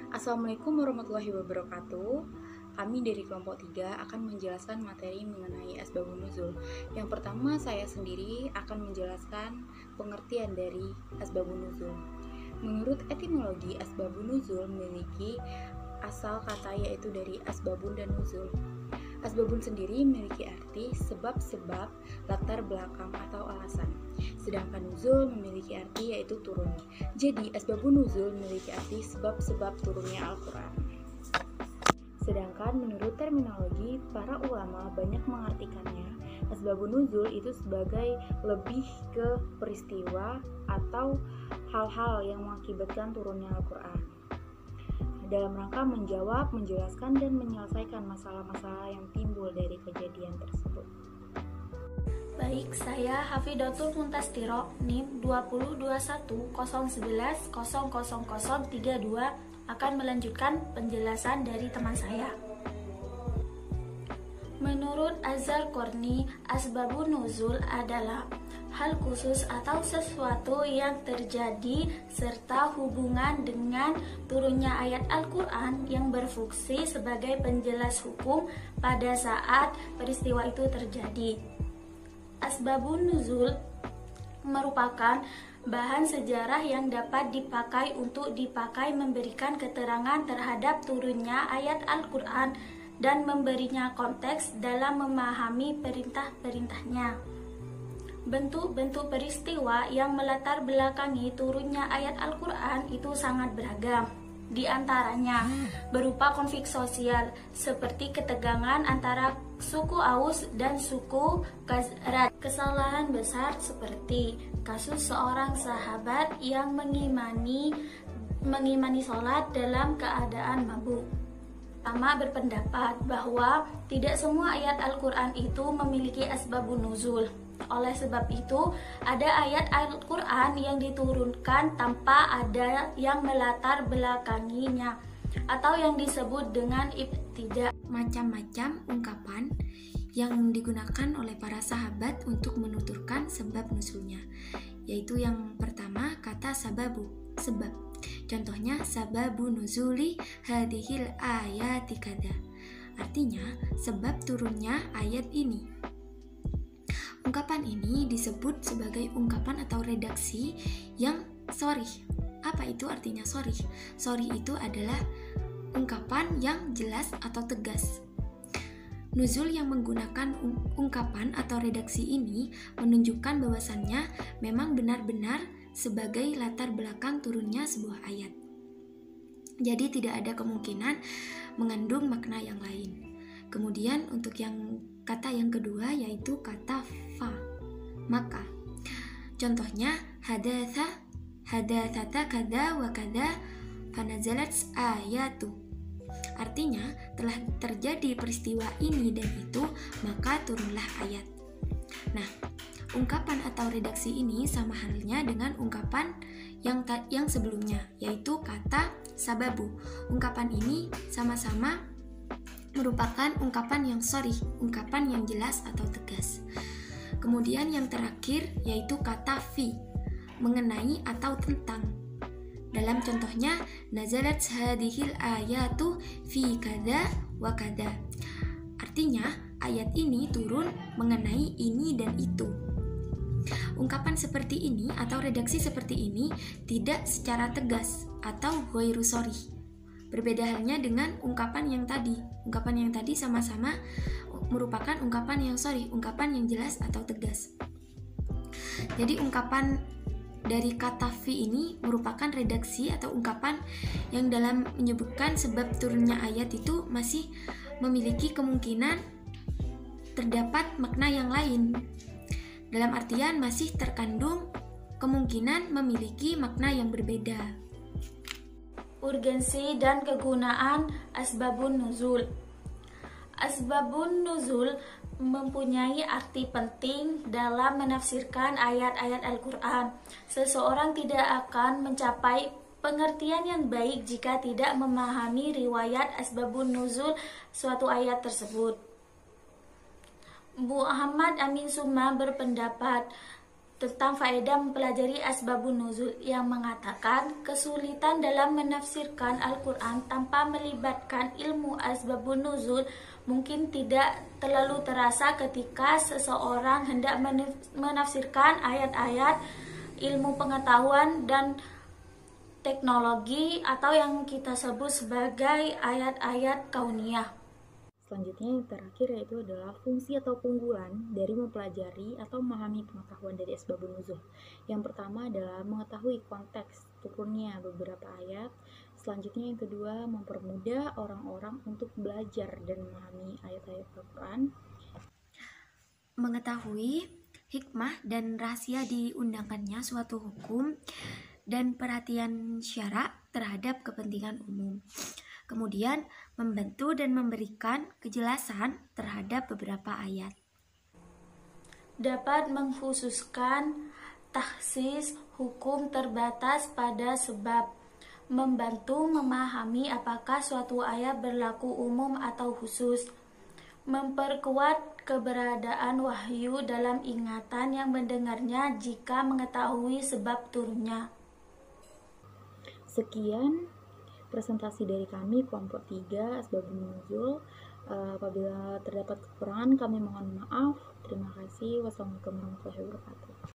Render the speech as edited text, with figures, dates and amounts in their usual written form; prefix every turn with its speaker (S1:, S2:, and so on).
S1: Assalamualaikum warahmatullahi wabarakatuh. Kami dari kelompok 3 akan menjelaskan materi mengenai asbabun nuzul. Yang pertama, saya sendiri akan menjelaskan pengertian dari asbabun nuzul. Menurut etimologi, asbabun nuzul memiliki asal kata yaitu dari asbabun dan nuzul. Asbabun sendiri memiliki arti sebab-sebab, latar belakang atau alasan. Sedangkan nuzul memiliki arti yaitu turun. Jadi asbabun nuzul memiliki arti sebab-sebab turunnya Al-Quran. Sedangkan menurut terminologi, para ulama banyak mengartikannya asbabun nuzul itu sebagai lebih ke peristiwa atau hal-hal yang mengakibatkan turunnya Al-Quran, dalam rangka menjawab, menjelaskan, dan menyelesaikan masalah-masalah yang timbul dari kejadian tersebut.
S2: Baik, saya Hafidatul Muntastiro, NIM 202101100032 akan melanjutkan penjelasan dari teman saya. Menurut Az-Zarqarni, asbabun nuzul adalah hal khusus atau sesuatu yang terjadi serta hubungan dengan turunnya ayat Al-Quran yang berfungsi sebagai penjelas hukum pada saat peristiwa itu terjadi. Asbabun nuzul merupakan bahan sejarah yang dapat dipakai untuk memberikan keterangan terhadap turunnya ayat Al-Quran dan memberinya konteks dalam memahami perintah-perintahnya. Bentuk-bentuk peristiwa yang melatar belakangi turunnya ayat Al-Quran itu sangat beragam. Di antaranya berupa konflik sosial seperti ketegangan antara suku Aus dan suku Khazraj. Kesalahan besar seperti kasus seorang sahabat yang mengimani sholat dalam keadaan mabuk. Ulama berpendapat bahwa tidak semua ayat Al-Quran itu memiliki asbabun nuzul. Oleh sebab itu, ada ayat Al-Quran yang diturunkan tanpa ada yang melatar belakanginya atau yang disebut dengan ibtidah.
S3: Macam-macam ungkapan yang digunakan oleh para sahabat untuk menuturkan sebab nuzulnya, yaitu yang pertama kata sababu, sebab. Contohnya sababu nuzuli hadhil ayati kada. Artinya sebab turunnya ayat ini. Ungkapan ini disebut sebagai ungkapan atau redaksi yang sharih. Apa itu artinya sharih? Sharih itu adalah ungkapan yang jelas atau tegas. Nuzul yang menggunakan ungkapan atau redaksi ini menunjukkan bahwasannya memang benar-benar sebagai latar belakang turunnya sebuah ayat. Jadi tidak ada kemungkinan mengandung makna yang lain. Kemudian untuk kata yang kedua yaitu kata fa, maka. Contohnya hadatsata kada wa kada fanazalat ayatu. Artinya telah terjadi peristiwa ini dan itu, maka turunlah ayat. Nah, ungkapan atau redaksi ini sama halnya dengan ungkapan yang sebelumnya, yaitu kata sababu. Ungkapan ini sama-sama merupakan ungkapan yang sharih, ungkapan yang jelas atau tegas. Kemudian yang terakhir yaitu kata fi, mengenai atau tentang. Dalam contohnya, nazalat hadhil ayatu fi kada wa kada. Artinya, ayat ini turun mengenai ini dan itu. Ungkapan seperti ini atau redaksi seperti ini tidak secara tegas atau ghairu sharih. Berbeda halnya dengan ungkapan yang tadi. Ungkapan yang tadi sama-sama merupakan ungkapan yang sharih, ungkapan yang jelas atau tegas. Jadi ungkapan dari kata fi ini merupakan redaksi atau ungkapan yang dalam menyebutkan sebab turunnya ayat itu masih memiliki kemungkinan terdapat makna yang lain. Dalam artian masih terkandung kemungkinan memiliki makna yang berbeda.
S2: Urgensi dan kegunaan asbabun nuzul. Asbabun nuzul mempunyai arti penting dalam menafsirkan ayat-ayat Al-Quran. Seseorang tidak akan mencapai pengertian yang baik jika tidak memahami riwayat asbabun nuzul suatu ayat tersebut. Muhammad Amin Suma berpendapat tentang faedah mempelajari asbabun nuzul yang mengatakan kesulitan dalam menafsirkan Al-Quran tanpa melibatkan ilmu asbabun nuzul mungkin tidak terlalu terasa ketika seseorang hendak menafsirkan ayat-ayat ilmu pengetahuan dan teknologi atau yang kita sebut sebagai ayat-ayat kauniyah.
S1: Selanjutnya yang terakhir yaitu adalah fungsi atau keunggulan dari mempelajari atau memahami pengetahuan dari asbabun nuzul. Yang pertama adalah mengetahui konteks turunnya beberapa ayat. Selanjutnya yang kedua mempermudah orang-orang untuk belajar dan memahami ayat-ayat Al-Quran.
S3: Mengetahui hikmah dan rahasia diundangkannya suatu hukum dan perhatian syara terhadap kepentingan umum. Kemudian membantu dan memberikan kejelasan terhadap beberapa ayat.
S2: Dapat mengkhususkan tahsis hukum terbatas pada sebab, membantu memahami apakah suatu ayat berlaku umum atau khusus, memperkuat keberadaan wahyu dalam ingatan yang mendengarnya jika mengetahui sebab turunnya.
S1: Sekian presentasi dari kami kelompok 3 asbabun nuzul. Apabila terdapat kekurangan kami mohon maaf. Terima kasih. Wassalamualaikum warahmatullahi wabarakatuh.